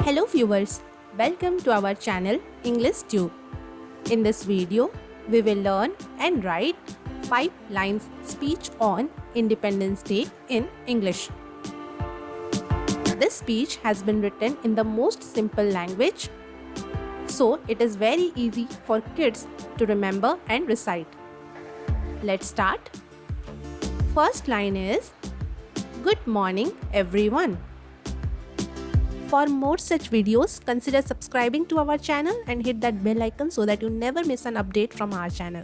Hello viewers, welcome to our channel English Tube. In this video, we will learn and write 5 lines speech on Independence Day in English. This speech has been written in the most simple language, so it is very easy for kids to remember and recite. Let's start. First line is, Good morning everyone. For more such videos, consider subscribing to our channel and hit that bell icon so that you never miss an update from our channel.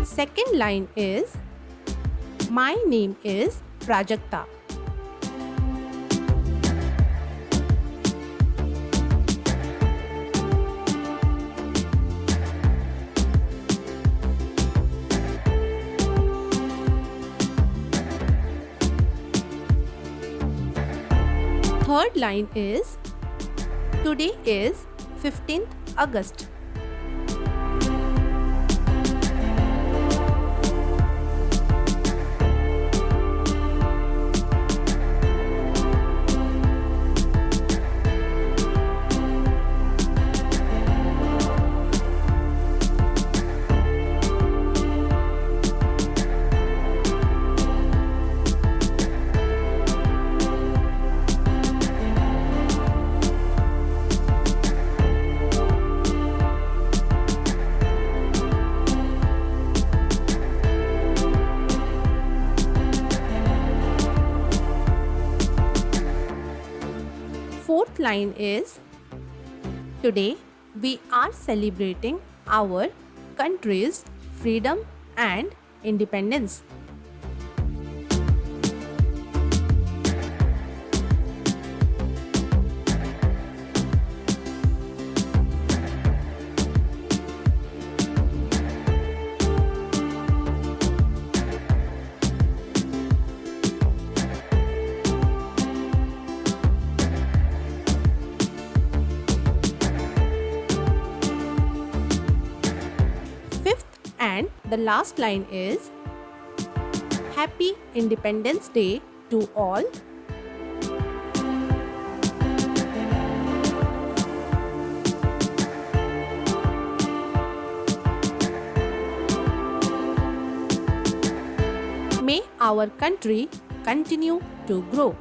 Second line is, My name is Prajakta. Third line is, Today is 15th August. Fourth line is, Today we are celebrating our country's freedom and independence. And the last line is, Happy Independence Day to all. May our country continue to grow.